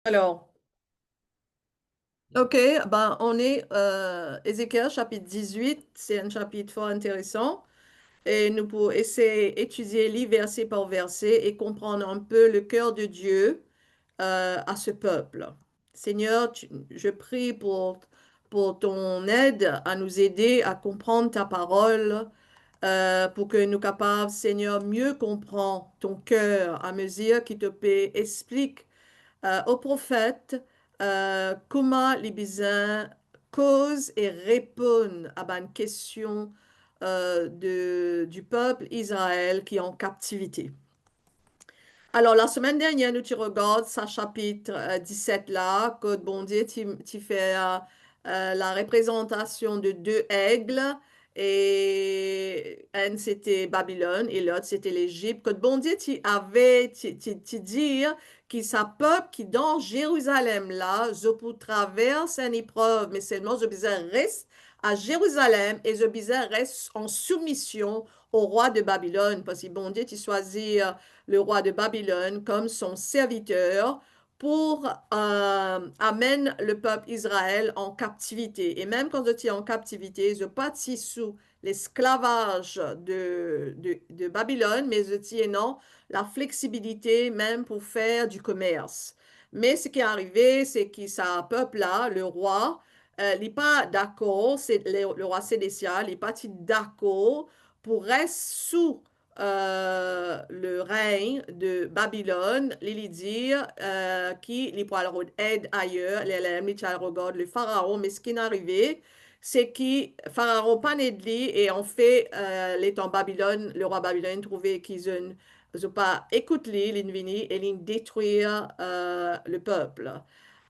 Alors, ok, ben, on est Ézéchiel chapitre 18, c'est un chapitre fort intéressant et nous pouvons essayer d'étudier les verset par verset et comprendre un peu le cœur de Dieu à ce peuple. Seigneur, je prie pour ton aide à nous aider à comprendre ta parole pour que nous capables, Seigneur, mieux comprendre ton cœur à mesure qu'il te plaît, explique au prophète comment les besoins causent et répondent à une question du peuple Israël qui est en captivité. Alors, la semaine dernière, nous tu regardes sa chapitre 17 là, que bon Dieu, tu fais la représentation de deux aigles, et un c'était Babylone et l'autre c'était l'Égypte. Que bon Dieu, tu dis que sa peuple qui dans Jérusalem là, je pour traverse une épreuve, mais seulement je besoin reste à Jérusalem et je besoin reste en soumission au roi de Babylone, parce que bon Dieu, tu choisis le roi de Babylone comme son serviteur pour amener le peuple Israël en captivité. Et même quand je suis en captivité, je pas sous l'esclavage de Babylone, mais je tiens non la flexibilité même pour faire du commerce. Mais ce qui est arrivé, c'est que ce peuple-là, le roi, il n'est pas d'accord, c'est le roi sédécial, il n'est pas d'accord pour rester sous le règne de Babylone, les dire qui les poils aide ailleurs, les regarde le pharaon, mais ce qui est arrivé, c'est que pharaon pas né de lui et en fait les temps Babylone, le roi Babylone trouvait qu'ils ont pas écouté les vini et les détruire le peuple.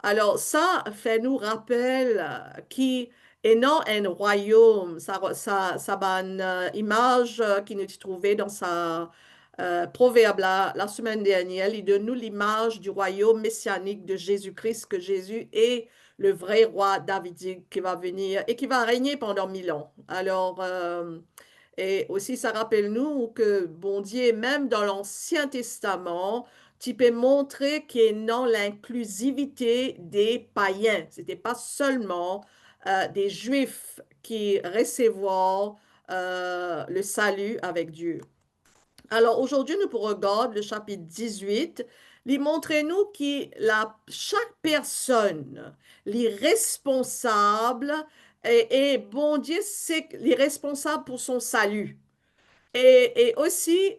Alors ça fait nous rappel qui et non un royaume. Ça va une image qui nous trouvait dans sa proverbe la semaine dernière. Il donne nous l'image du royaume messianique de Jésus-Christ, que Jésus est le vrai roi davidique qui va venir et qui va régner pendant 1000 ans. Alors, et aussi, ça rappelle nous que, bon Dieu, même dans l'Ancien Testament, tu peux montrer qu'il y a non l'inclusivité des païens. C'était pas seulement des Juifs qui recevront le salut avec Dieu. Alors aujourd'hui, nous regarder le chapitre 18. Il montre-nous que chaque personne, les responsables, et bon Dieu, c'est les responsables pour son salut. Et aussi,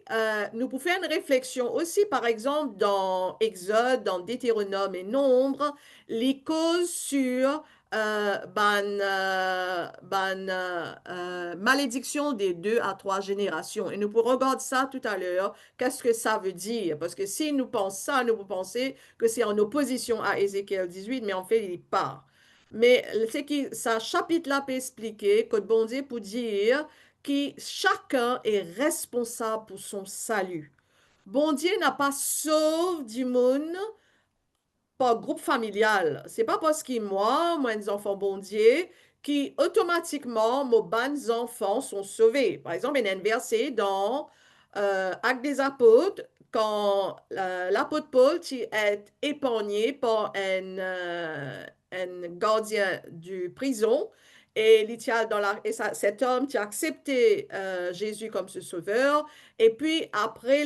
nous pouvons faire une réflexion aussi, par exemple, dans Exode, dans Deutéronome et Nombre, les causes sur malédiction des 2 à 3 générations. Et nous pourrons regarder ça tout à l'heure. Qu'est-ce que ça veut dire? Parce que si nous pensons ça, nous pouvons penser que c'est en opposition à Ézéchiel 18, mais en fait, il n'est pas. Mais c'est que ça chapitre-là peut expliquer que bon Dieu pour dire que chacun est responsable pour son salut. Bon Dieu n'a pas sauvé du monde par groupe familial. C'est pas parce que moi, des enfants bon Dieu, qui automatiquement, mes bons enfants sont sauvés. Par exemple, il y a un verset dans Actes des Apôtres, quand l'apôtre Paul est épargné par un gardien du prison, et, cet homme qui a accepté Jésus comme ce sauveur, et puis après,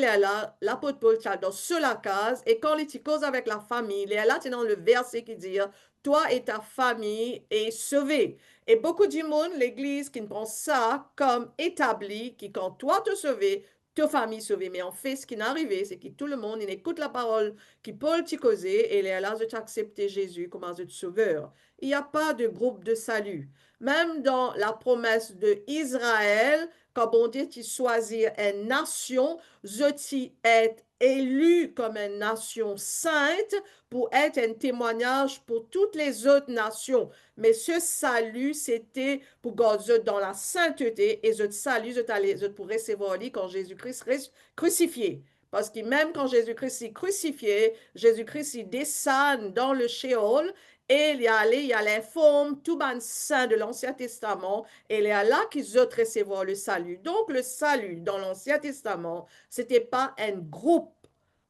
l'apôtre Paul qui est dans la case, et quand il cause avec la famille, il est là, c'est dans le verset qui dit, toi et ta famille est sauvé. Et beaucoup du monde, l'Église, qui prend ça comme établi, qui quand toi te sauvé, ta famille sauvée. Mais en fait, ce qui est arrivé, c'est que tout le monde, il écoute la parole qui Paul t'y causait, et il est là, je t'accepter Jésus comme un sauveur. Il n'y a pas de groupe de salut. Même dans la promesse de Israël, quand bon Dieu t'y choisit une nation, je t'y est élu comme une nation sainte pour être un témoignage pour toutes les autres nations. Mais ce salut, c'était pour garder dans la sainteté et je te salue, je pour recevoir lui quand Jésus-Christ est crucifié. Parce que même quand Jésus-Christ est crucifié, Jésus-Christ il descend dans le Sheol et il a l'informe tout ban saint de l'Ancien Testament et il est là qu'ils ont recevoir le salut. Donc le salut dans l'Ancien Testament, c'était pas un groupe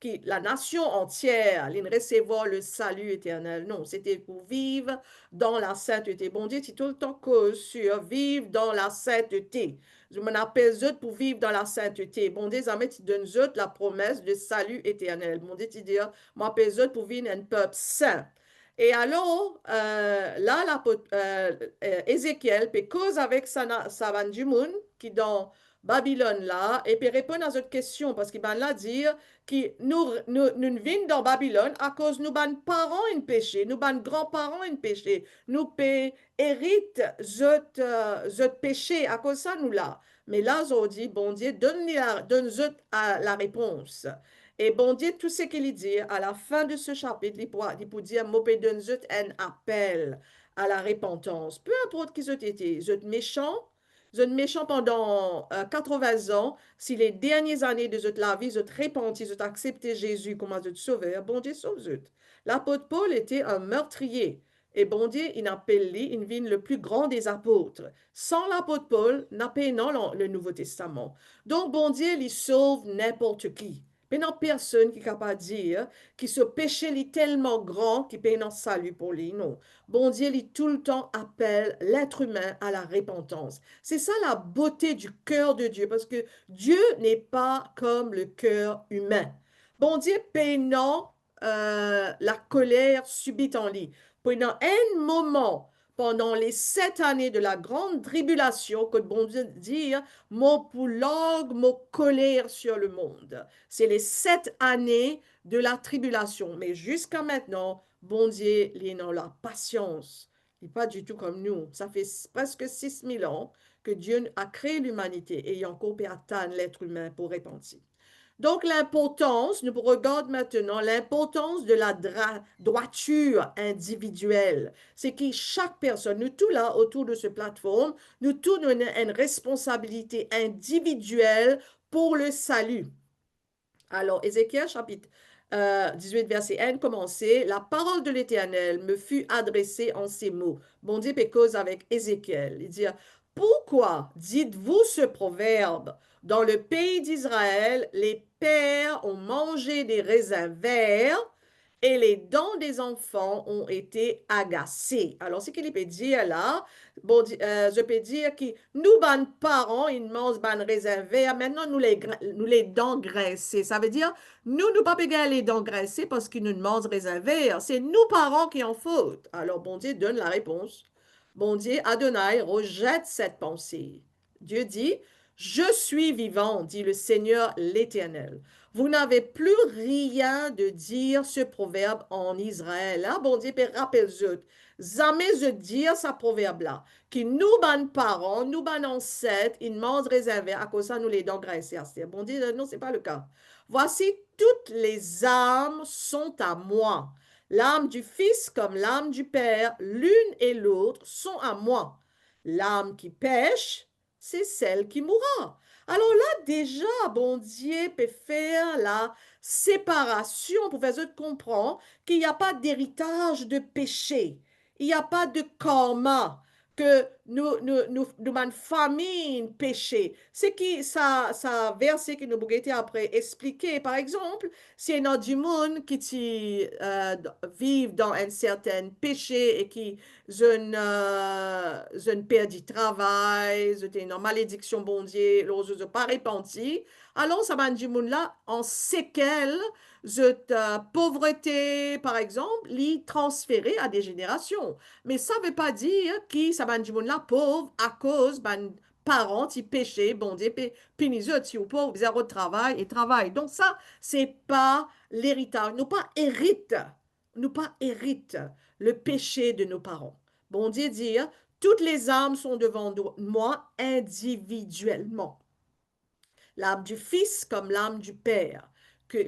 qui, la nation entière, allait recevoir le salut éternel. Non, c'était pour vivre dans la sainteté. Bon Dieu, c'est tout le temps que sur vivre dans la sainteté. Je m'en appelle eux pour vivre dans la sainteté. Bon Dieu, ça tu donnes eux la promesse de salut éternel. Bon Dieu, tu dis, m'appelle eux pour vivre un peuple saint. Et alors, là, Ézéchiel peut cause avec Savan-Dimoun, qui dans Babylone là, et puis répondre à cette question, parce qu'il va là dire que nous vîmes dans Babylone à cause nous ban parents un péché, nous ban grands-parents un péché, nous héritent zot péché à cause ça nous là. Mais là, on dit, bon Dieu, donne zot à la réponse. Et bon Dieu, tout ce qu'il dit à la fin de ce chapitre, il peut dire, Mopé donne zot un appel à la repentance. Peu importe qui zot était, zot méchant, vous êtes méchant pendant 80 ans. Si les dernières années de votre vie, vous êtes repenti, vous êtes accepté Jésus comme votre sauveur, bon Dieu sauve vous. L'apôtre Paul était un meurtrier. Et bon Dieu, il appelle lui, il vient le plus grand des apôtres. Sans l'apôtre Paul, n'a pas le Nouveau Testament. Donc, bon Dieu, il sauve n'importe qui. Mais non, personne qui est capable de dire que ce péché est tellement grand qu'il peut un salut pour lui. Non. Bon Dieu, il tout le temps appelle l'être humain à la repentance. C'est ça la beauté du cœur de Dieu, parce que Dieu n'est pas comme le cœur humain. Bon Dieu, pendant la colère subite en lui, pendant un moment, pendant les 7 années de la grande tribulation, que bon Dieu dit, mon poulag, mon colère sur le monde. C'est les 7 années de la tribulation. Mais jusqu'à maintenant, bon Dieu, il est dans la patience. Il n'est pas du tout comme nous. Ça fait presque 6000 ans que Dieu a créé l'humanité et il a encore pu atteindre l'être humain pour repentir. Donc l'importance, nous regardons maintenant l'importance de la droiture individuelle. C'est que chaque personne, nous tous là autour de cette plateforme, nous tous avons une responsabilité individuelle pour le salut. Alors, Ézéchiel chapitre 18, verset 1, commençait, la parole de l'Éternel me fut adressée en ces mots. Bon Dieu cause avec Ézéchiel. Il dit, pourquoi dites-vous ce proverbe? Dans le pays d'Israël, les pères ont mangé des raisins verts et les dents des enfants ont été agacées. Alors, ce qu'il peut dire là, bon, je peux dire que nous, ban parents, ils mangent ban raisins verts, maintenant nous les dents graissées. Ça veut dire, nous pas pégar les dents graissées parce qu'ils nous mangent raisins verts. C'est nous, parents, qui en faute. Alors, bon Dieu donne la réponse. Bon Dieu, Adonai rejette cette pensée. Dieu dit, je suis vivant, dit le Seigneur l'Éternel. Vous n'avez plus rien de dire ce proverbe en Israël. Hein? Bon Dieu, rappelle-vous, jamais je dire ce proverbe-là, qui nous, ban parents, nous, ban ancêtres, ils mangent réservé à cause de ça, nous les dents graissées. Bon Dieu, non, c'est pas le cas. Voici, toutes les âmes sont à moi. L'âme du Fils comme l'âme du Père, l'une et l'autre sont à moi. L'âme qui pêche, c'est celle qui mourra. Alors là, déjà, bon Dieu peut faire la séparation pour faire comprendre qu'il n'y a pas d'héritage de péché. Il n'y a pas de karma que nous famille péché. C'est qui ça verset que nous pouvons après expliquer. Par exemple, s'il y a du monde qui vivent dans un certain péché et qui je ne perds du travail, je une malédiction bon Dieu, je ne pas repenti, alors ça va du monde là en séquelles, pauvreté par exemple, l'y transférer à des générations. Mais ça ne veut pas dire que ça va du monde là pauvre à cause ben parents qui péché, bon Dieu, puis si ou pauvre, zéro travail et travail. Donc ça, c'est pas l'héritage. Nous pas hérite le péché de nos parents. Bon Dieu dit, toutes les âmes sont devant moi individuellement. L'âme du Fils comme l'âme du Père.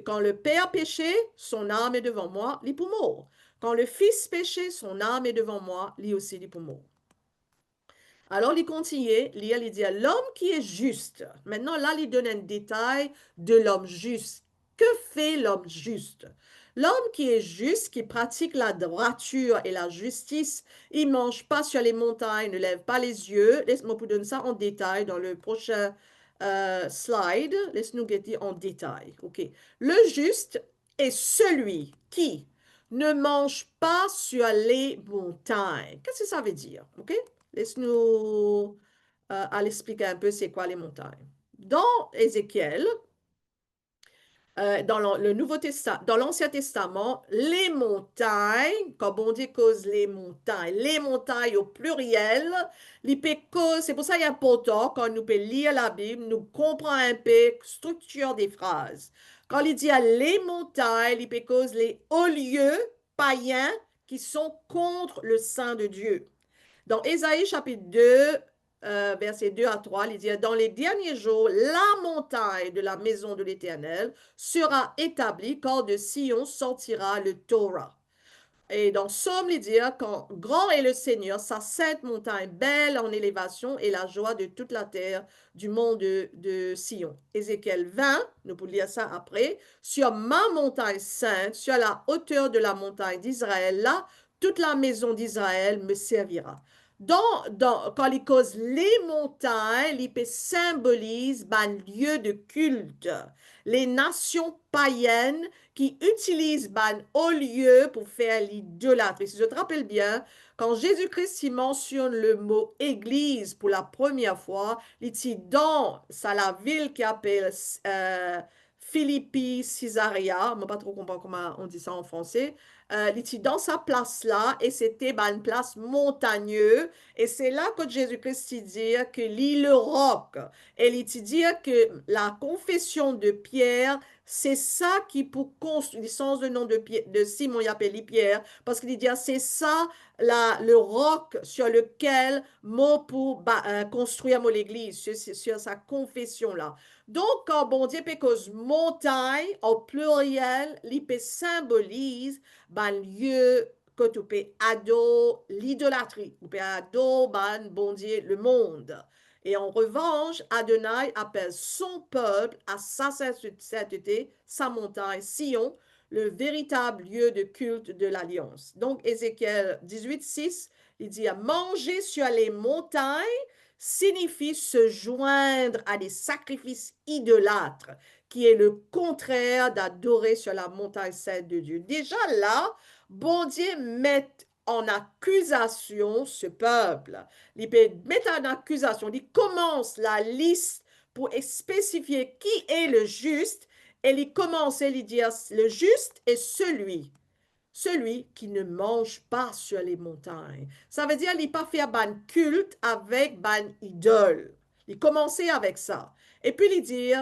Quand le Père péchait, son âme est devant moi, lui pour mort. Quand le Fils péchait, son âme est devant moi, lui aussi, lui pour mort. Alors, il continue, il dit, l'homme qui est juste. Maintenant, là, il donne un détail de l'homme juste. Que fait l'homme juste? L'homme qui est juste, qui pratique la droiture et la justice, il ne mange pas sur les montagnes, ne lève pas les yeux. Laisse-moi vous donner ça en détail dans le prochain slide, laisse-nous guetter en détail. OK. Le juste est celui qui ne mange pas sur les montagnes. Qu'est-ce que ça veut dire? OK? Laisse-nous aller expliquer un peu c'est quoi les montagnes. Dans Ézéchiel, dans le Nouveau Testament, dans l'Ancien Testament, les montagnes, quand on dit cause les montagnes au pluriel, c'est pour ça qu'il est important quand nous pouvons lire la Bible, nous comprenons un peu la structure des phrases. Quand il dit à les montagnes, il peut cause les hauts lieux païens qui sont contre le sein de Dieu. Dans Ésaïe chapitre 2, versets 2 à 3, il dit, dans les derniers jours, la montagne de la maison de l'Éternel sera établie quand de Sion sortira le Torah. Et dans Somme, il dit, quand grand est le Seigneur, sa sainte montagne, belle en élévation, et la joie de toute la terre du monde de Sion. Ézéchiel 20, nous pouvons lire ça après, sur ma montagne sainte, sur la hauteur de la montagne d'Israël, là, toute la maison d'Israël me servira. Quand il cause les montagnes, il symbolise un lieu de culte. Les nations païennes qui utilisent un haut lieu pour faire l'idolâtrie. Si je te rappelle bien, quand Jésus-Christ mentionne le mot église pour la première fois, il dit dans la ville qui appelle Philippi, Caesarea, je ne sais pas trop comment on dit ça en français, il dit dans sa place-là, et c'était une place montagneuse, et c'est là que Jésus-Christ dit que l'île roc, et il dit que la confession de Pierre, c'est ça qui pour construire, le sens de nom de Simon, il appelle Pierre, parce qu'il dit c'est ça le roc sur lequel mot pour construire mon église, sur sa confession là. Donc, quand bon Dieu peut cause montagne, au pluriel, l'IP symbolise un lieu que tu peux adorer l'idolâtrie, tu peux adorer bon Dieu, le monde. Et en revanche, Adonai appelle son peuple à sa sainteté, sa montagne, Sion, le véritable lieu de culte de l'Alliance. Donc, Ézéchiel 18:6, il dit à manger sur les montagnes signifie se joindre à des sacrifices idolâtres, qui est le contraire d'adorer sur la montagne sainte de Dieu. Déjà là, bon Dieu met en accusation ce peuple. Il peut mettre en accusation, il commence la liste pour spécifier qui est le juste, et il commence à lui dire, le juste est celui qui ne mange pas sur les montagnes. Ça veut dire qu'il n'a pas fait un culte avec ban idole. Il commençait avec ça. Et puis il dit,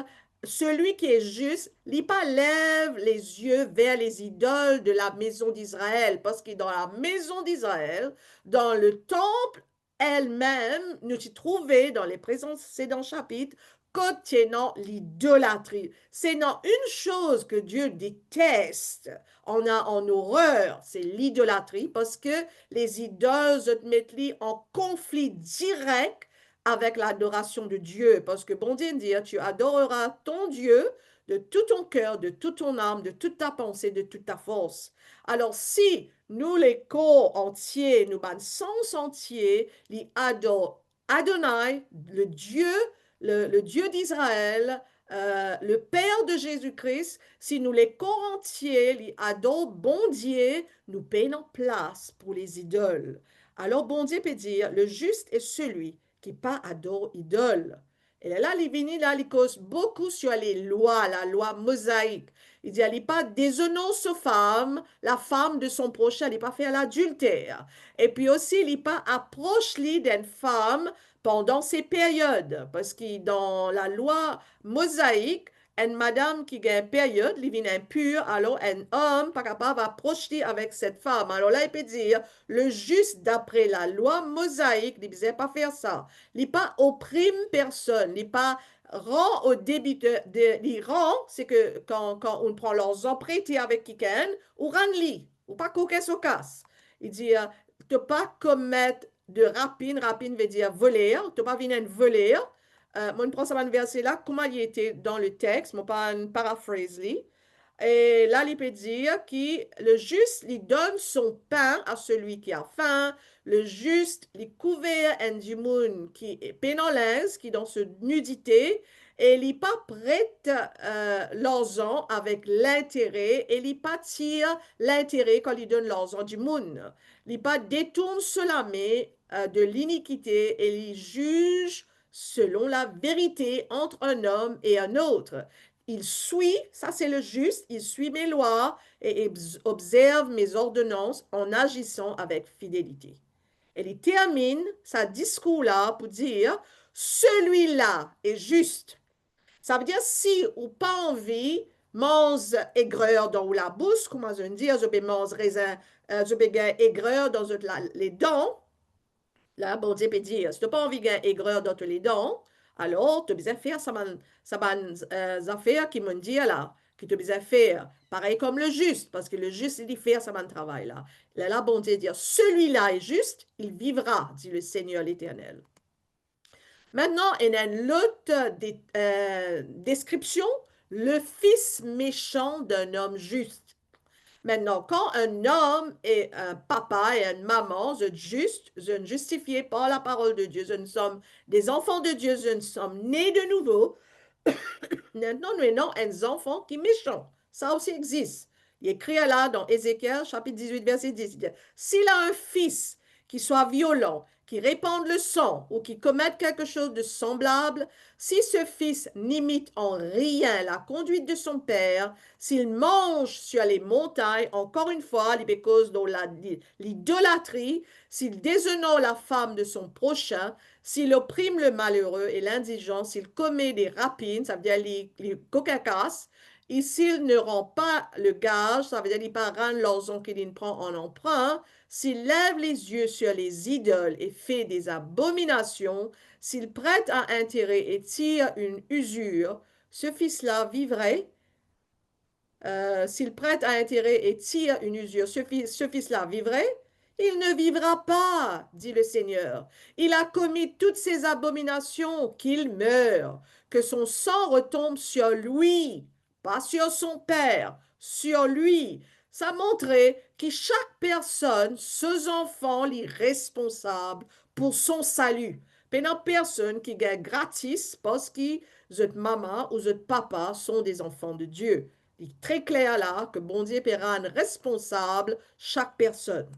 celui qui est juste, il pas lève les yeux vers les idoles de la maison d'Israël, parce que dans la maison d'Israël, dans le temple elle-même, nous y trouvons dans les précédents chapitres, contenant l'idolâtrie. C'est non une chose que Dieu déteste, on a en horreur, c'est l'idolâtrie, parce que les idoles se mettent en conflit direct avec l'adoration de Dieu. Parce que bon Dieu dit, tu adoreras ton Dieu de tout ton cœur, de toute ton âme, de toute ta pensée, de toute ta force. Alors si nous, les corps entiers, nous, ban sens entier, les adorent Adonai, le Dieu d'Israël, le Père de Jésus-Christ, si nous les corps entiers, les adorent bon Dieu, nous payons en place pour les idoles. Alors bon Dieu peut dire, le juste est celui qui pas adore idole. Et là, il vient là, il cause beaucoup sur les lois, la loi mosaïque. Il dit, elle n'est pas déshonore sa femme, la femme de son prochain, elle n'est pas fait l'adultère. Et puis aussi, il n'est pas approche d'une femme pendant ces périodes. Parce que dans la loi mosaïque, une madame qui a une période, elle vient impure, alors un homme pas capable d'approcher avec cette femme. Alors là, il peut dire, le juste d'après la loi mosaïque, il ne faisait pas faire ça. Il n'est pas opprime personne, il n'est pas rend au débiteur, il rend, c'est que quand on prend leurs empruntés avec quelqu'un, ou rend-li, ou pas coquet se casse. Il dit, ne pas commettre de rapine, rapine veut dire voler, ne pas venir voler. Moi, je prends ce verset là, comment il était dans le texte, moi, pas une paraphrase. Et là, il peut dire que le juste, il donne son pain à celui qui a faim. Le juste, il couvert un du monde qui est pénalise, qui est dans ce nudité. et il pas prête l'argent avec l'intérêt, et il pas tire l'intérêt quand il donne l'argent du monde. Il pas détourne cela, mais de l'iniquité, et il juge selon la vérité entre un homme et un autre. Il suit, ça c'est le juste, il suit mes lois et observe mes ordonnances en agissant avec fidélité. Et il termine sa discours-là pour dire, celui-là est juste. Ça veut dire, si ou pas envie, mange aigreur dans la bouche, comment je dis, je vais manger raisin, je vais aigreur dans les dents, là, bon Dieu peut dire, si tu n'as pas envie d'une aigreur dans les dents, alors tu as besoin de faire ça affaires qui m'ont dit là, que tu as besoin de faire. Pareil comme le juste, parce que le juste, il dit faire ça travail là. Là, la bon Dieu dit, celui-là est juste, il vivra, dit le Seigneur l'Éternel. Maintenant, il y a une autre description, le fils méchant d'un homme juste. Maintenant, quand un homme et un papa et une maman, je juste, je ne justifié par la parole de Dieu, je ne sommes des enfants de Dieu, je ne sommes nés de nouveau. Maintenant, nous avons un enfant qui est méchant. Ça aussi existe. Il est écrit là dans Ézéchiel, chapitre 18, verset 10. S'il a un fils qui soit violent, qui répande le sang ou qui commette quelque chose de semblable, si ce fils n'imite en rien la conduite de son père, s'il mange sur les montagnes, encore une fois, les cause de l'idolâtrie, s'il déshonore la femme de son prochain, s'il opprime le malheureux et l'indigent, s'il commet des rapines, ça veut dire les cocacasses, et s'il ne rend pas le gage, ça veut dire qu'il pas rendre l'argent qu'il prend en emprunt, s'il lève les yeux sur les idoles et fait des abominations, s'il prête à intérêt et tire une usure, ce fils-là vivrait s'il prête à intérêt et tire une usure, ce fils-là vivrait? Il ne vivra pas, dit le Seigneur. Il a commis toutes ces abominations, qu'il meure, que son sang retombe sur lui, pas sur son père, sur lui. Ça montrait que chaque personne, ses enfants, les responsables pour son salut. Pénant personne qui gagne gratis parce que votre maman ou votre papa sont des enfants de Dieu. Il est très clair là que bon Dieu paiera un responsable chaque personne.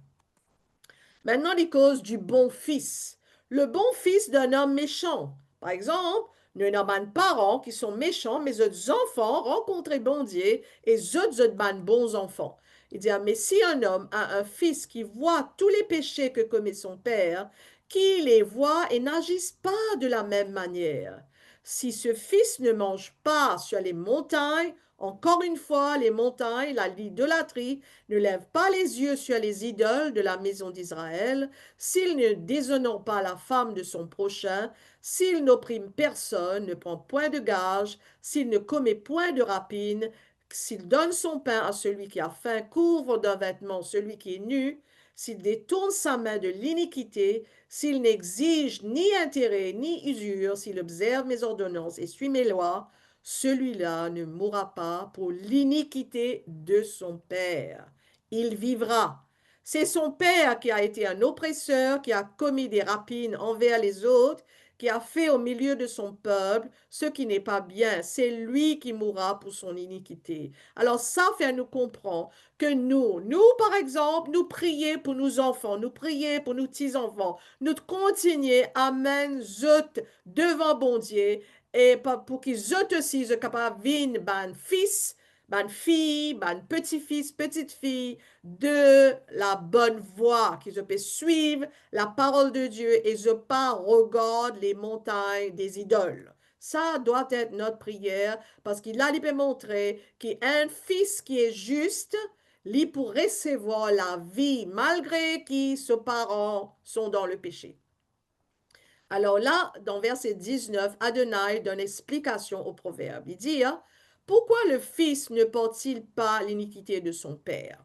Maintenant, les causes du bon fils. Le bon fils d'un homme méchant. Par exemple, nous avons des parents qui sont méchants, mais les enfants rencontrent bon Dieu et les autres bons enfants. Il dit, mais si un homme a un fils qui voit tous les péchés que commet son père, qui les voit et n'agisse pas de la même manière, si ce fils ne mange pas sur les montagnes, encore une fois, les montagnes, l'idolâtrie, ne lève pas les yeux sur les idoles de la maison d'Israël, s'il ne déshonore pas la femme de son prochain, s'il n'opprime personne, ne prend point de gage, s'il ne commet point de rapine, s'il donne son pain à celui qui a faim, couvre d'un vêtement celui qui est nu, s'il détourne sa main de l'iniquité, s'il n'exige ni intérêt ni usure, s'il observe mes ordonnances et suit mes lois, celui-là ne mourra pas pour l'iniquité de son père. Il vivra. C'est son père qui a été un oppresseur, qui a commis des rapines envers les autres, qui a fait au milieu de son peuple ce qui n'est pas bien. C'est lui qui mourra pour son iniquité. Alors ça fait nous comprendre que nous par exemple, nous prions pour nos enfants, nous prions pour nos petits-enfants, nous continuons à mettre devant bon Dieu et pour qu'ils aussi soient capables de vivre ban fils, ban fille, ban petit-fils, petite-fille de la bonne voie, qu'ils puissent suivre la parole de Dieu et ne pas regarder les montagnes des idoles. Ça doit être notre prière parce qu'il a peut montrer qu'un fils qui est juste, lui pour recevoir la vie malgré que ses parents sont dans le péché. Alors là, dans verset 19, Adonai donne explication au proverbe. Il dit, hein, pourquoi le fils ne porte-t-il pas l'iniquité de son père?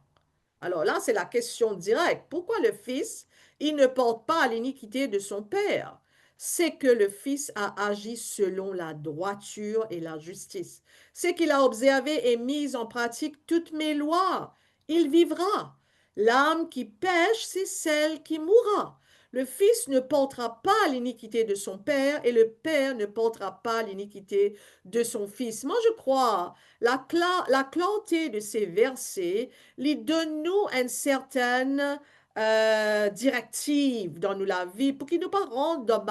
Alors là, c'est la question directe. Pourquoi le fils, il ne porte pas l'iniquité de son père? C'est que le fils a agi selon la droiture et la justice. C'est qu'il a observé et mis en pratique toutes mes lois. Il vivra. L'âme qui pêche, c'est celle qui mourra. Le fils ne portera pas l'iniquité de son père et le père ne portera pas l'iniquité de son fils. Moi, je crois, la clarté de ces versets lui donne-nous une certaine directive dans nous la vie pour qu'il ne pas rendre dans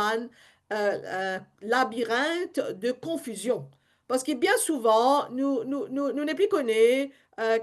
un labyrinthe de confusion. Parce que bien souvent, nous ne plus connaît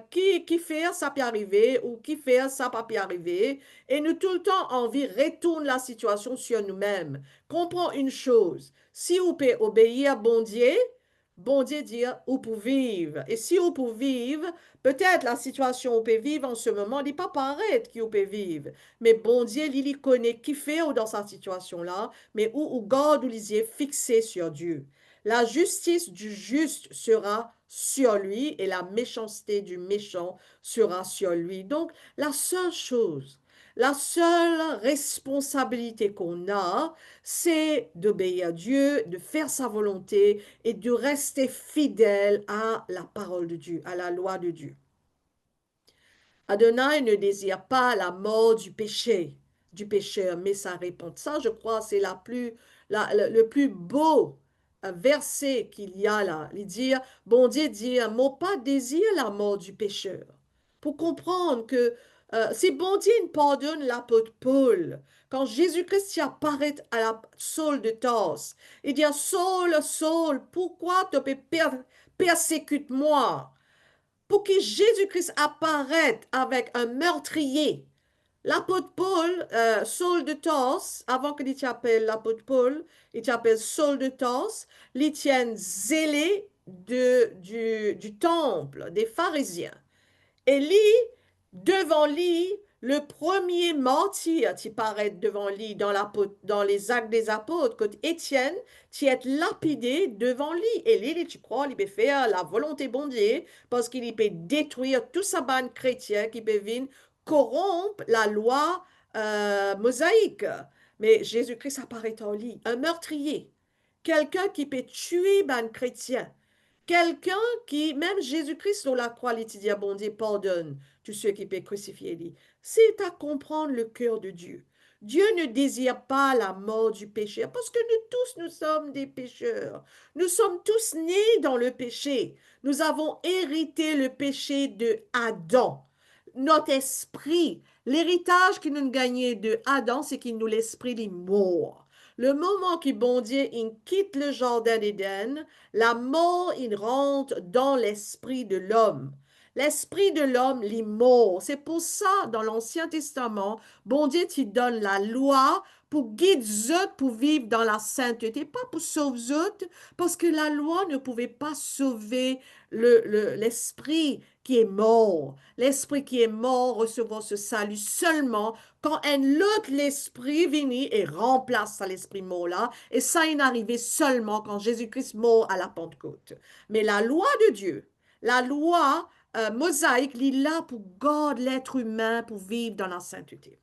qui fait ça peut arriver ou qui fait ça pas peut arriver. Et nous tout le temps envie retourne la situation sur nous-mêmes. Comprends une chose, si vous pouvez obéir à bon Dieu dit où pour vivre. Et si vous pouvez vivre, peut-être la situation où vous pouvez vivre en ce moment n'est pas pareille qui vous pouvez vivre. Mais bon Dieu, il connaît qui fait dans cette situation-là, mais où garde ou lisier fixé sur Dieu. La justice du juste sera sur lui et la méchanceté du méchant sera sur lui. Donc, la seule chose, la seule responsabilité qu'on a, c'est d'obéir à Dieu, de faire sa volonté et de rester fidèle à la parole de Dieu, à la loi de Dieu. Adonai ne désire pas la mort du pécheur, mais sa réponse. Ça, je crois, c'est le plus beau verset qu'il y a là. Il dit, bon Dieu dit, mon pas désire la mort du pécheur. Pour comprendre que si bon Dieu pardonne l'apôtre Paul, quand Jésus-Christ y apparaît à la Saul de Tarse, il dit, Saul, Saul, pourquoi te persécutes-moi? Pour que Jésus-Christ apparaisse avec un meurtrier. L'apôtre Paul, Saul de Tarse, avant qu'il t'appelle l'apôtre Paul, il t'appelle Saul de Tarse, il tient zélé du temple des pharisiens. Et lui, devant lui, le premier martyr qui paraît devant lui dans les actes des apôtres, quand Étienne, qui est lapidé devant lui. Et lui, tu crois, il peut faire la volonté bon Dieu, parce qu'il peut détruire tout sa bande chrétienne qui peut venir corrompre la loi mosaïque. Mais Jésus-Christ apparaît en lui, un meurtrier, quelqu'un qui peut tuer ban chrétien. Quelqu'un qui, même Jésus-Christ sur la croix, il dit, bon Dieu, pardonne tous ceux qui peuvent crucifier lui. C'est à comprendre le cœur de Dieu. Dieu ne désire pas la mort du pécheur parce que nous tous, nous sommes des pécheurs. Nous sommes tous nés dans le péché. Nous avons hérité le péché de Adam. Notre esprit, l'héritage que nous gagnons de Adam, c'est qu'il nous l'esprit est mort. Le moment que bon Dieu il quitte le jardin d'Éden, la mort, il rentre dans l'esprit de l'homme. L'esprit de l'homme, il est mort. C'est pour ça, dans l'Ancien Testament, bon Dieu te donne la loi pour guider eux pour vivre dans la sainteté, pas pour sauver eux, parce que la loi ne pouvait pas sauver l'esprit qui est mort. L'esprit qui est mort recevra ce salut seulement quand un autre l'esprit vient et remplace l'esprit mort là, et ça est arrivé seulement quand Jésus-Christ mort à la Pentecôte. Mais la loi de Dieu, la loi mosaïque, il est là pour garder l'être humain pour vivre dans la sainteté.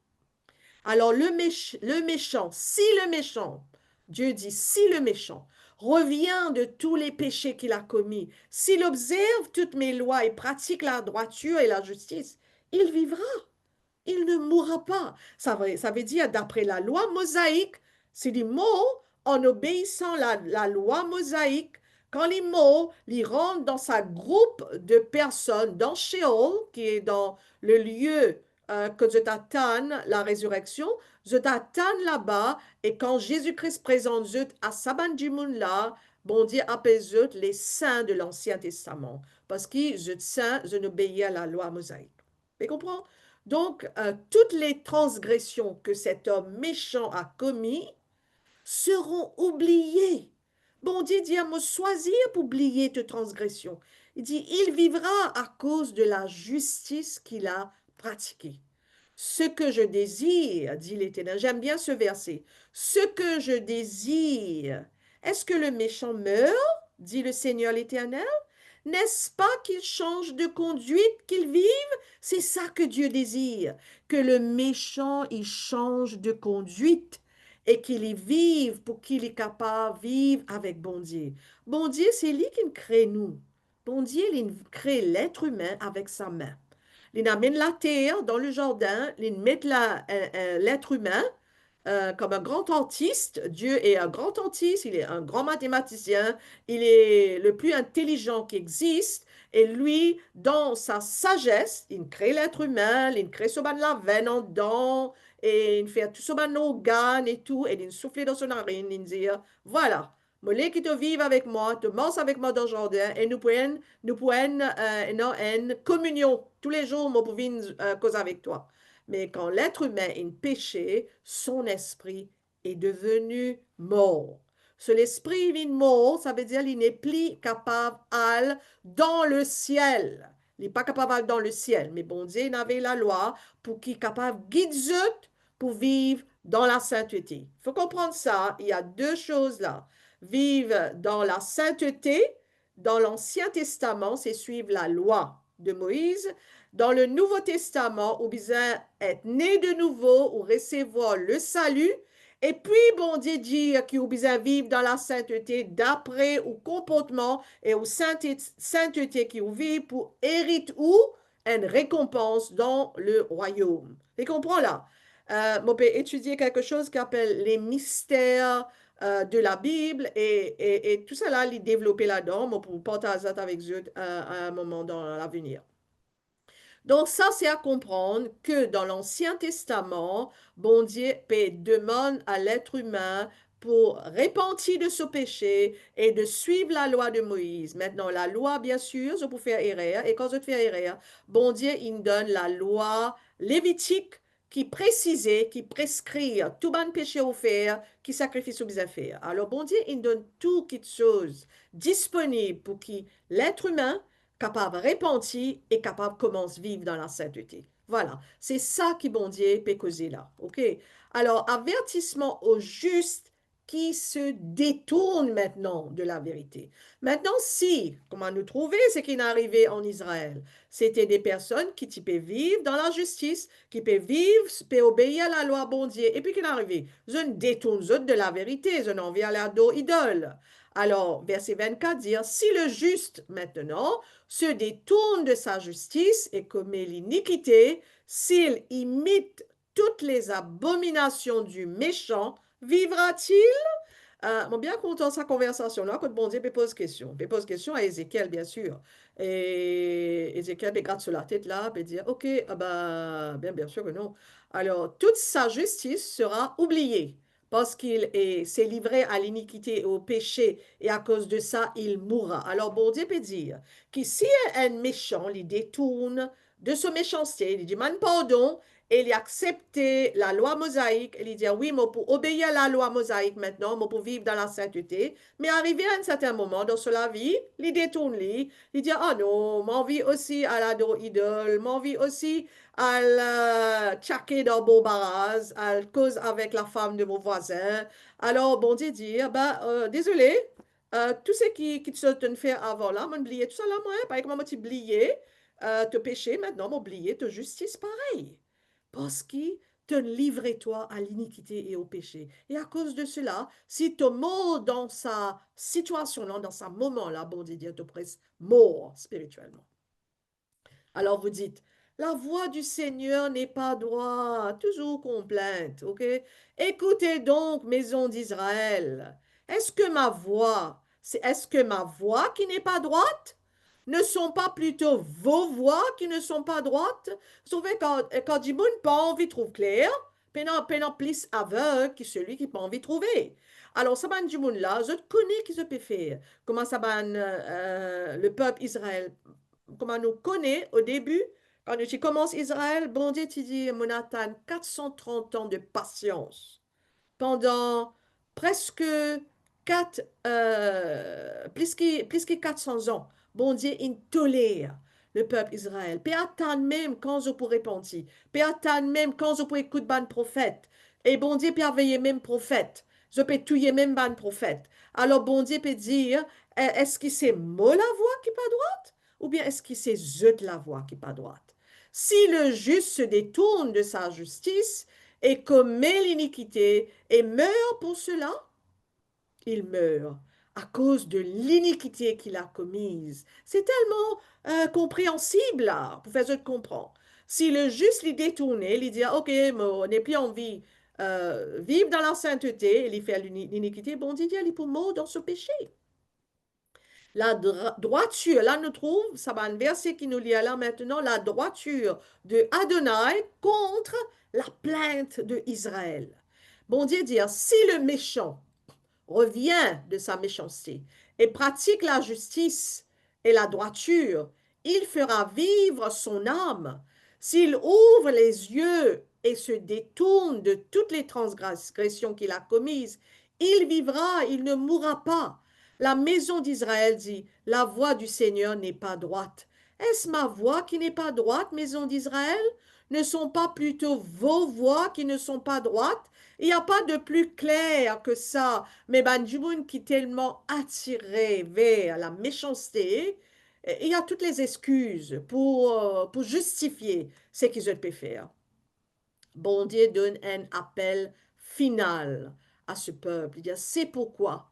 Alors le méchant, si le méchant, Dieu dit, si le méchant revient de tous les péchés qu'il a commis, s'il observe toutes mes lois et pratique la droiture et la justice, il vivra, il ne mourra pas. Ça veut dire, d'après la loi mosaïque, c'est du mot en obéissant la loi mosaïque. Quand les mots, ils rentrent dans sa groupe de personnes, dans Sheol, qui est dans le lieu que je t'attends, la résurrection, je t'attends là-bas, et quand Jésus-Christ présente Zut à Sabandimoun là, bon Dieu appelle Zut les saints de l'Ancien Testament, parce que je saint, je n'obéis à la loi mosaïque. Vous comprenez? Donc, toutes les transgressions que cet homme méchant a commis seront oubliées. Bon Dieu dit à me choisir pour oublier tes transgressions. Il dit, il vivra à cause de la justice qu'il a pratiquée. Ce que je désire, dit l'Éternel, j'aime bien ce verset, ce que je désire, est-ce que le méchant meurt, dit le Seigneur l'Éternel? N'est-ce pas qu'il change de conduite, qu'il vive? C'est ça que Dieu désire, que le méchant, il change de conduite et qu'il y vive pour qu'il est capable de vivre avec bon Dieu. Bon Dieu, c'est lui qui crée nous. Bon Dieu, il crée l'être humain avec sa main. Il amène la terre dans le jardin, il met l'être humain comme un grand artiste. Dieu est un grand artiste, il est un grand mathématicien, il est le plus intelligent qui existe. Et lui, dans sa sagesse, il crée l'être humain, il crée ce ban la veine en dedans, et il fait tout ce ban organes et tout, et il souffle dans son narine, il dit, voilà, moi, qui te vivent avec moi, te mange avec moi dans le jardin, et nous pouvons non, une communion. Tous les jours, moi, pouvons causer avec toi. Mais quand l'être humain est péché, son esprit est devenu mort. Ce l'esprit est mort, ça veut dire qu'il n'est plus capable d'aller dans le ciel. Il n'est pas capable d'aller dans le ciel. Mais bon Dieu, il avait la loi pour qu'il soit capable de guider pour vivre dans la sainteté. Il faut comprendre ça. Il y a deux choses là. Vivre dans la sainteté, dans l'Ancien Testament, c'est suivre la loi de Moïse. Dans le Nouveau Testament, ou bien être né de nouveau ou recevoir le salut. Et puis, bon Dieu dit qu'il ou bien vivre dans la sainteté d'après ou comportement et ou sainteté qui ou vit pour hériter ou une récompense dans le royaume. Tu comprends là? On peut étudier quelque chose qu'on appelle les mystères de la Bible et tout ça là, les développer là-dedans, pour partager ça avec eux à un moment dans l'avenir. Donc ça, c'est à comprendre que dans l'Ancien Testament, bon Dieu demande à l'être humain pour repentir de ce péché et de suivre la loi de Moïse. Maintenant, la loi, bien sûr, je peux faire erreur. Et quand je fais erreur, bon Dieu, il donne la loi lévitique qui précisait, qui prescrit tout bon péché au faire, qui sacrifie sous à faire. Alors, bon Dieu, il donne toutes choses disponibles pour qui l'être humain capable de repentir et capable de commencer à vivre dans la sainteté. Voilà, c'est ça qui bon Dieu peut causer là. OK? Alors, avertissement au juste qui se détourne maintenant de la vérité. Maintenant, si, comment nous trouver ce qui est arrivé en Israël? C'était des personnes qui peuvent vivre dans la justice, qui peuvent vivre, peuvent obéir à la loi bon Dieu. Et puis, qui est arrivé? Je ne détourne de la vérité, je n'en viens à la dos idole. Alors, verset 24 dit, si le juste maintenant se détourne de sa justice et commet l'iniquité, s'il imite toutes les abominations du méchant, vivra-t-il? Bon, bien content de sa conversation-là, quand bon Dieu me pose question. Il pose question à Ézéchiel, bien sûr. Et Ézéchiel me gratte sur la tête là, et dit, OK, ah ben, bien sûr que non. Alors, toute sa justice sera oubliée parce s'est livré à l'iniquité et au péché, et à cause de ça, il mourra. Alors, bon Dieu peut dire que si un méchant il détourne de ce méchanceté, il demande pardon, et il acceptait la loi mosaïque, et il dit, oui, moi, pour obéir à la loi mosaïque maintenant, moi, pour vivre dans la sainteté, mais arrivé à un certain moment dans la vie, il détourne, il dit, ah non, m'envie aussi à la idole, m'envie aussi à la tchaker dans beau barrage, à cause avec la femme de mon voisin. Alors, bon Dieu dit, ah ben, désolé, tout ce qui te sont fait avant là, m'oublier tout ça là, moi, par exemple, m'oublier, te péché, maintenant, m'oublier, te justice, pareil. Parce qu'il te livrait toi à l'iniquité et au péché. Et à cause de cela, si tu mort dans sa situation-là, dans ce moment-là, bon Dieu te presse mort spirituellement. Alors vous dites, la voix du Seigneur n'est pas droite, toujours complainte, ok? Écoutez donc, maison d'Israël, est-ce que ma voix qui n'est pas droite? Ne sont pas plutôt vos voix qui ne sont pas droites? Vous savez, quand du monde pas envie de trouver clair, pendant plus aveugle que celui qui n'a pas envie de trouver. Alors, ça va du monde là, je connais qui se peut faire. Comment ça va le peuple Israël comment nous connaît au début, quand tu commences Israël, bon Dieu, tu dis, Monatan, 430 ans de patience. Pendant presque 4, plus que 400 ans, bon Dieu, il tolère le peuple Israël. Puis attendre même quand je pourrais penser. Puis attendre même quand je pourrais écouter ban prophète. Et bon Dieu peut veiller même prophète. Je peux tuer même ban prophète. Alors bon Dieu peut dire, est-ce que c'est moi la voix qui n'est pas droite? Ou bien est-ce que c'est je la voix qui n'est pas droite? Si le juste se détourne de sa justice et commet l'iniquité et meurt pour cela, il meurt à cause de l'iniquité qu'il a commise. C'est tellement compréhensible là, pour faire je comprends. Si le juste l'y détourne, il dit, OK, on n'est plus en vie vivre dans la sainteté, il y fait l'iniquité, bon Dieu, il est pour mort dans ce péché. La droiture, là nous trouve, ça va un verset qui nous lie là maintenant, la droiture de Adonai contre la plainte de Israël. Bon Dieu dit, si le méchant revient de sa méchanceté et pratique la justice et la droiture, il fera vivre son âme. S'il ouvre les yeux et se détourne de toutes les transgressions qu'il a commises, il vivra, il ne mourra pas. La maison d'Israël dit, la voie du Seigneur n'est pas droite. Est-ce ma voie qui n'est pas droite, maison d'Israël? Ne sont pas plutôt vos voies qui ne sont pas droites? Il n'y a pas de plus clair que ça. Mais ben, du monde qui est tellement attiré vers la méchanceté, il y a toutes les excuses pour justifier ce qu'ils ont pu faire. Bon Dieu donne un appel final à ce peuple. Il dit, c'est pourquoi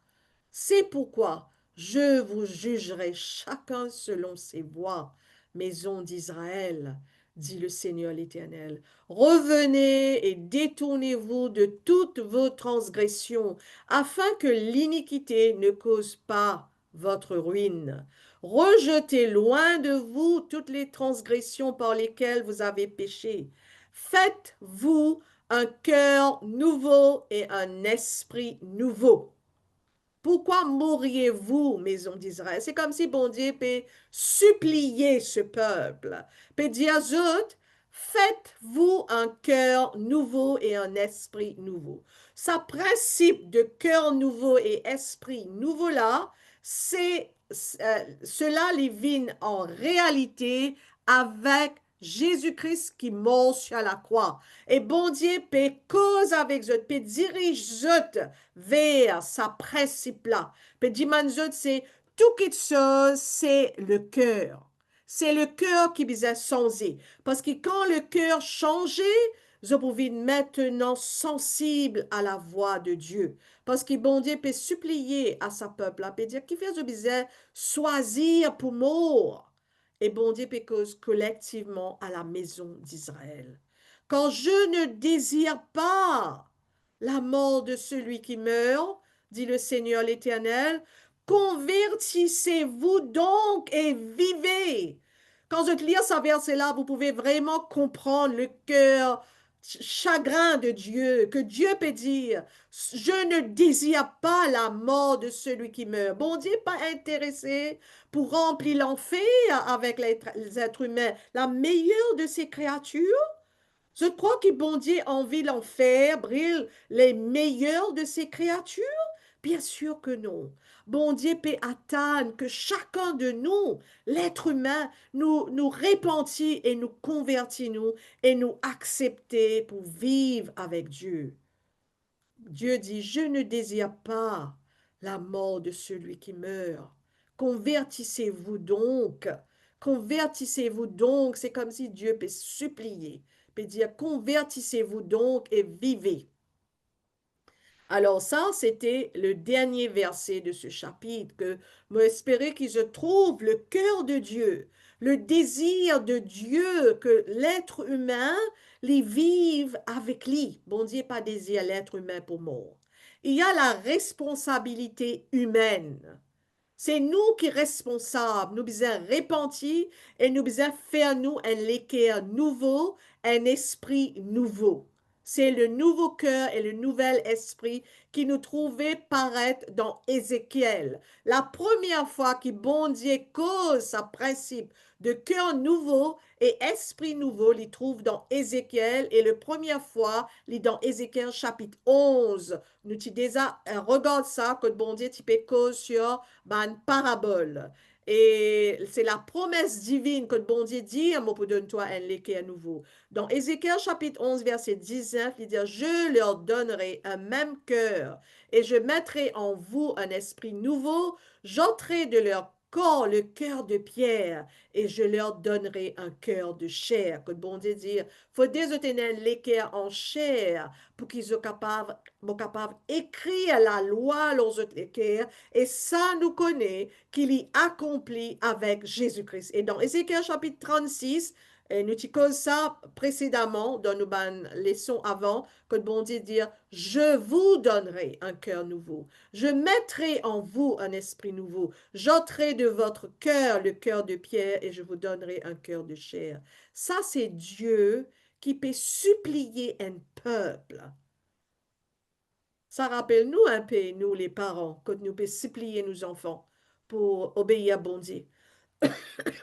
je vous jugerai chacun selon ses voies, maison d'Israël, dit le Seigneur l'Éternel. Revenez et détournez-vous de toutes vos transgressions, afin que l'iniquité ne cause pas votre ruine. Rejetez loin de vous toutes les transgressions par lesquelles vous avez péché. Faites-vous un cœur nouveau et un esprit nouveau. Pourquoi mourriez-vous, maison d'Israël? C'est comme si bon Dieu peut supplier ce peuple, peut dire, Zot, faites-vous un cœur nouveau et un esprit nouveau. Ce principe de cœur nouveau et esprit nouveau là, c'est cela les vient en réalité avec Jésus-Christ qui mort sur la croix. Et bon Dieu peut cause avec Zot, peut diriger Zot vers sa principe-là. Puis Dimanzot, c'est tout quelque chose, c'est le cœur. C'est le cœur qui vous a changé. Parce que quand le cœur changeait, vous pouvez maintenant sensible à la voix de Dieu. Parce que bon Dieu peut supplier à sa peuple, peut dire qu'il fait besoin choisir pour mort. Et bon Dieu peut cause collectivement à la maison d'Israël. Quand je ne désire pas la mort de celui qui meurt, dit le Seigneur l'Éternel, convertissez-vous donc et vivez. Quand je lis ce verset-là, vous pouvez vraiment comprendre le cœur chagrin de Dieu, que Dieu peut dire, je ne désire pas la mort de celui qui meurt. Bon Dieu n'est pas intéressé pour remplir l'enfer avec les êtres humains, la meilleure de ses créatures. Je crois que bon Dieu envie l'enfer, brille les meilleurs de ses créatures? Bien sûr que non. Bon Dieu peut attendre que chacun de nous, l'être humain, nous repentit et nous convertit nous et nous accepter pour vivre avec Dieu. Dieu dit, je ne désire pas la mort de celui qui meurt. Convertissez-vous donc. Convertissez-vous donc. C'est comme si Dieu peut supplier, peut dire, convertissez-vous donc et vivez. Alors ça, c'était le dernier verset de ce chapitre que j'espérais qu'il se trouve le cœur de Dieu, le désir de Dieu que l'être humain les vive avec lui. Bon Dieu pas désir l'être humain pour mort. Il y a la responsabilité humaine. C'est nous qui sommes responsables. Nous devons repentir et nous devons faire nous un équerre nouveau, un esprit nouveau. C'est le nouveau cœur et le nouvel esprit qui nous trouvait paraître dans Ézéchiel. La première fois que bon Dieu cause sa principe de cœur nouveau et esprit nouveau, il trouve dans Ézéchiel et la première fois, il dans Ézéchiel chapitre 11. Nous tu déjà regarde ça que bon Dieu tu peux cause sur une parabole. Et c'est la promesse divine que bon Dieu dit, moi pour donner-toi un léqué à nouveau. Dans Ézéchiel chapitre 11, verset 19, il dit, je leur donnerai un même cœur et je mettrai en vous un esprit nouveau, j'ôterai de leur corps le cœur de pierre et je leur donnerai un cœur de chair. Que bon Dieu dit, faut désobtenir l'équerre en chair pour qu'ils soient capables d'écrire la loi leurs équerres et ça nous connaît qu'il y accomplit avec Jésus-Christ. Et dans Ézéchiel chapitre 36, Et nous t'y cause ça précédemment dans nos leçons avant, que bon Dieu dire, je vous donnerai un cœur nouveau. Je mettrai en vous un esprit nouveau. J'ôterai de votre cœur le cœur de pierre et je vous donnerai un cœur de chair. Ça, c'est Dieu qui peut supplier un peuple. Ça rappelle nous un peu, nous les parents, que nous pouvons supplier nos enfants pour obéir à bon Dieu.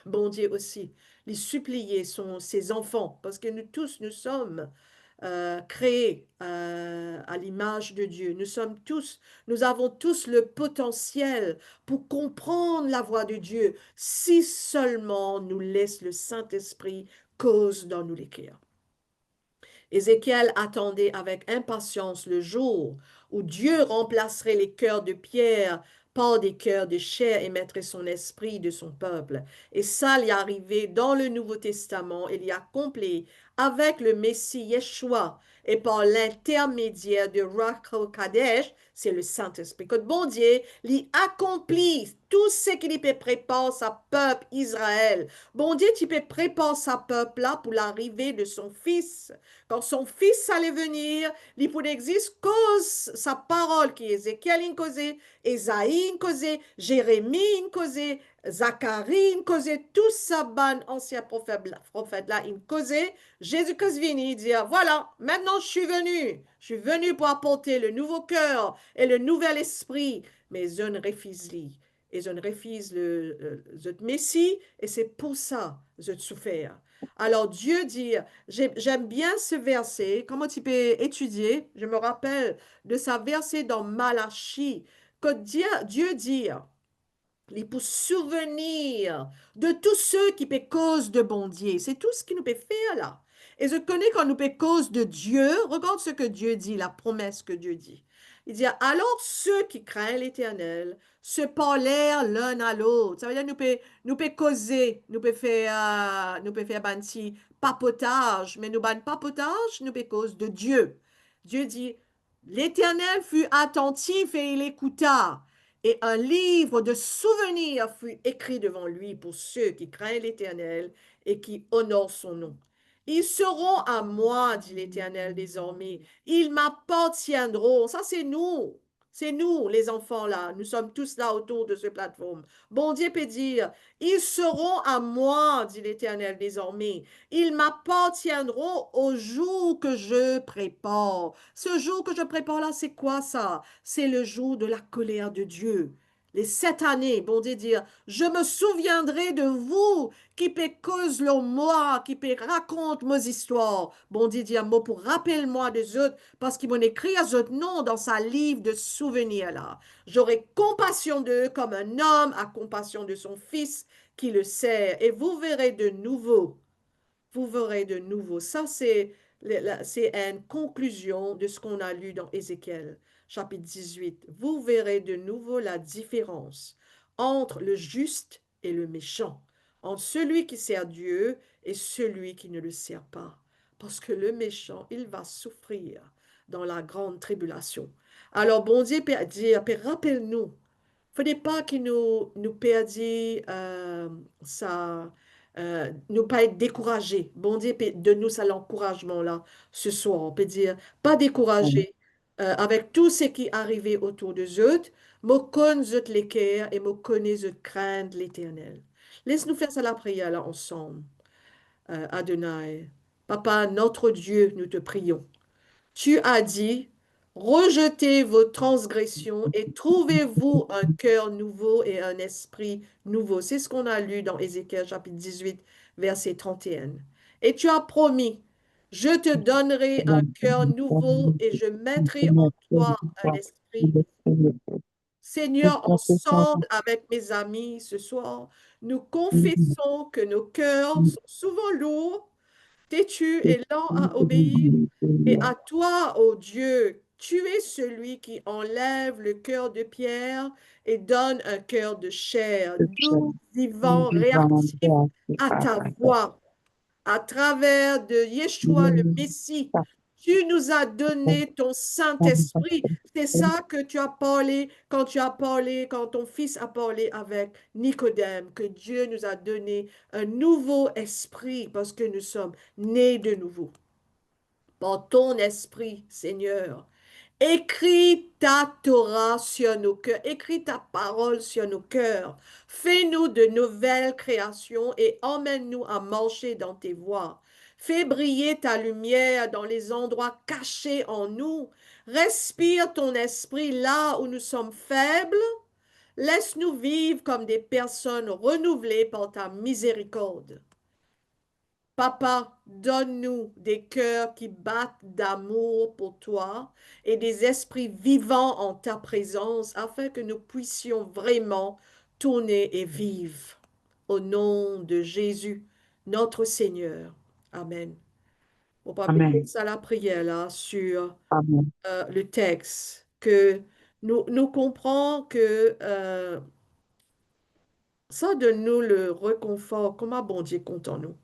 Bon Dieu aussi, les supplier sont ses enfants, parce que nous tous, nous sommes créés à l'image de Dieu. Nous avons tous le potentiel pour comprendre la voix de Dieu, si seulement nous laisse le Saint-Esprit cause dans nous les cœurs. Ézéchiel attendait avec impatience le jour où Dieu remplacerait les cœurs de pierre par des cœurs de chair et mettrait son esprit de son peuple. Et ça l'est arrivé dans le Nouveau Testament, il y a accompli avec le Messie Yeshua et par l'intermédiaire de Ruach Kadesh, c'est le Saint-Esprit. Que bon Dieu, il accomplit tout ce qu'il peut préparer sa peuple Israël. Bon Dieu, tu peux préparer sa peuple là pour l'arrivée de son Fils. Quand son fils allait venir, il pouvait exister cause sa parole qui est Ézéchiel in causé, Ésaïe in causé, Jérémie in causé, Zacharie in causé, tout ça ban ancien prophète là in causé. Jésus-Christ vient dire, voilà, maintenant je suis venu pour apporter le nouveau cœur et le nouvel esprit, mais je ne refuse lui. Et je ne refuse le Messie, et c'est pour ça que je souffert. Alors Dieu dit, j'aime bien ce verset, comment tu peux étudier, je me rappelle de ce verset dans Malachie, que Dieu dit, il peut souvenir de tous ceux qui paient cause de bon Dieu. C'est tout ce qu'il nous peut faire là. Et je connais quand nous paie cause de Dieu, regarde ce que Dieu dit, la promesse que Dieu dit. Il dit, alors ceux qui craignent l'Éternel se parlèrent l'un à l'autre. Ça veut dire nous peut causer, nous peut faire un petit papotage, mais nous ban papotage, nous peut cause de Dieu. Dieu dit, l'Éternel fut attentif et il écouta. Et un livre de souvenirs fut écrit devant lui pour ceux qui craignent l'Éternel et qui honorent son nom. Ils seront à moi, dit l'Éternel désormais. Ils m'appartiendront. Ça, c'est nous. C'est nous, les enfants là. Nous sommes tous là autour de cette plateforme. Bon Dieu peut dire, ils seront à moi, dit l'Éternel désormais. Ils m'appartiendront au jour que je prépare. Ce jour que je prépare là, c'est quoi ça? C'est le jour de la colère de Dieu. Les 7 années, bon Dieu dire, je me souviendrai de vous qui peut cause le moi, qui peut raconte mes histoires. Bon Dieu dit un mot pour rappelle-moi des autres, parce qu'ils m'ont écrit à autres nom dans sa livre de souvenirs là. J'aurai compassion d'eux comme un homme a compassion de son fils qui le sert, et vous verrez de nouveau. Vous verrez de nouveau. Ça, c'est une conclusion de ce qu'on a lu dans Ézéchiel, chapitre 18. Vous verrez de nouveau la différence entre le juste et le méchant, entre celui qui sert Dieu et celui qui ne le sert pas. Parce que le méchant, il va souffrir dans la grande tribulation. Alors, bon Dieu peut dire, rappelle-nous, faudrait pas qu'il nous perdit ça, nous pas être découragés. Bon Dieu, de nous ça l'encouragement là ce soir. On peut dire pas découragé avec tout ce qui est arrivé autour de eux. Moi connais les cœurs et moi connais craindre l'Éternel. Laisse-nous faire ça la prière là ensemble. Adonai, Papa, notre Dieu, nous te prions. Tu as dit, rejetez vos transgressions et trouvez-vous un cœur nouveau et un esprit nouveau. C'est ce qu'on a lu dans Ézéchiel chapitre 18, verset 31. Et tu as promis, je te donnerai un cœur nouveau et je mettrai en toi un esprit nouveau. Seigneur, ensemble avec mes amis ce soir, nous confessons que nos cœurs sont souvent lourds, têtus et lents à obéir. Et à toi, ô Dieu, tu es celui qui enlève le cœur de pierre et donne un cœur de chair, doux, vivant, réactif à ta voix, à travers de Yeshua le Messie. Tu nous as donné ton Saint-Esprit. C'est ça que tu as parlé quand ton fils a parlé avec Nicodème, que Dieu nous a donné un nouveau esprit parce que nous sommes nés de nouveau par ton esprit, Seigneur. Écris ta Torah sur nos cœurs, écris ta parole sur nos cœurs. Fais-nous de nouvelles créations et emmène-nous à marcher dans tes voies. Fais briller ta lumière dans les endroits cachés en nous. Respire ton esprit là où nous sommes faibles. Laisse-nous vivre comme des personnes renouvelées par ta miséricorde. Papa, donne-nous des cœurs qui battent d'amour pour toi et des esprits vivants en ta présence afin que nous puissions vraiment tourner et vivre. Au nom de Jésus, notre Seigneur. Amen. On va appeler Amen. ça la prière là sur Amen. le texte que nous comprenons que ça donne nous le réconfort. Comment bon Dieu compte en nous.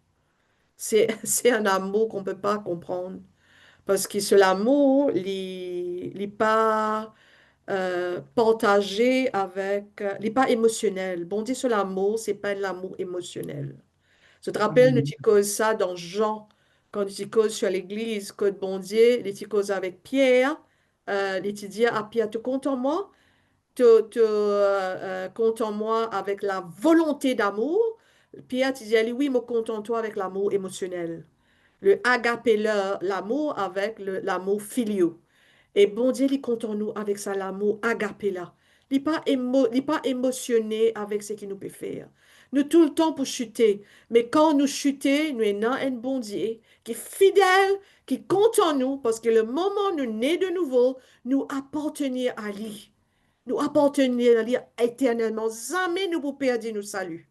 C'est un amour qu'on ne peut pas comprendre. Parce que ce l'amour, il n'est pas partagé avec, il n'est pas émotionnel. Bon Dieu, ce l'amour, c'est pas l'amour émotionnel. Je te rappelle, nous Amen. tu causes ça dans Jean, quand tu causes sur l'Église, que bon Dieu, tu causes avec Pierre, tu dis à Pierre, tu comptes en moi? Compte en moi avec la volonté d'amour. Pierre, tu dis, oui, me compte en toi avec l'amour émotionnel. Le agapé, l'amour avec l'amour filio. Et bon Dieu, il compte en nous avec ça, l'amour agapé là. Il n'est pas émotionné avec ce qu'il nous peut faire. Nous tout le temps pour chuter. Mais quand nous chutons, nous avons un bon Dieu qui est fidèle, qui compte en nous, parce que le moment où nous nés de nouveau, nous appartenir à lui. Nous appartenir à lui éternellement. Jamais nous vous perdre nous salut.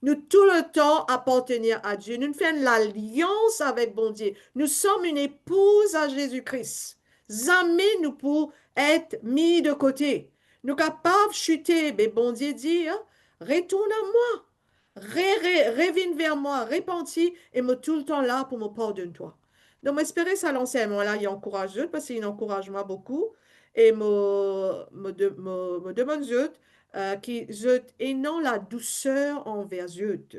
Nous tout le temps appartenir à Dieu. Nous faisons l'alliance avec bon Dieu. Nous sommes une épouse à Jésus-Christ. Jamais nous pouvons être mis de côté. Nous capables de chuter, mais bon Dieu dit, hein, retourne à moi, reviens vers moi, repentis et me tout le temps là pour me pardonner toi. Donc, j'espère ça l'enseignement là, il encourage parce qu'il encourage moi beaucoup et me demande qui zut, et non la douceur envers zut.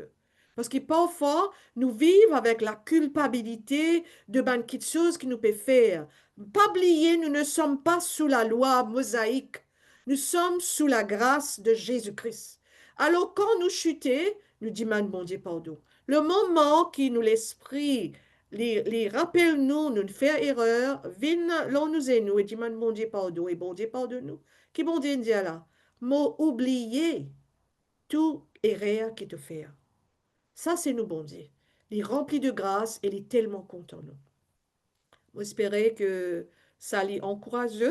Parce que parfois, nous vivons avec la culpabilité de ben quelque chose qui nous peut faire. Pas oublier, nous ne sommes pas sous la loi mosaïque. Nous sommes sous la grâce de Jésus-Christ. Alors, quand nous chutons, nous demandons, bon Dieu, pardon. Le moment qui nous l'esprit, les rappelle-nous, nous faire erreur, viens, l'on nous et nous, et demande, bon Dieu, pardon, et bon Dieu, pardonne-nous. Qui bon Dieu dit là? M'a oublié tout erreur qui te fait. Ça, c'est nous, bon Dieu. Il est rempli de grâce et il est tellement content, nous. J'espère que ça lui encourage.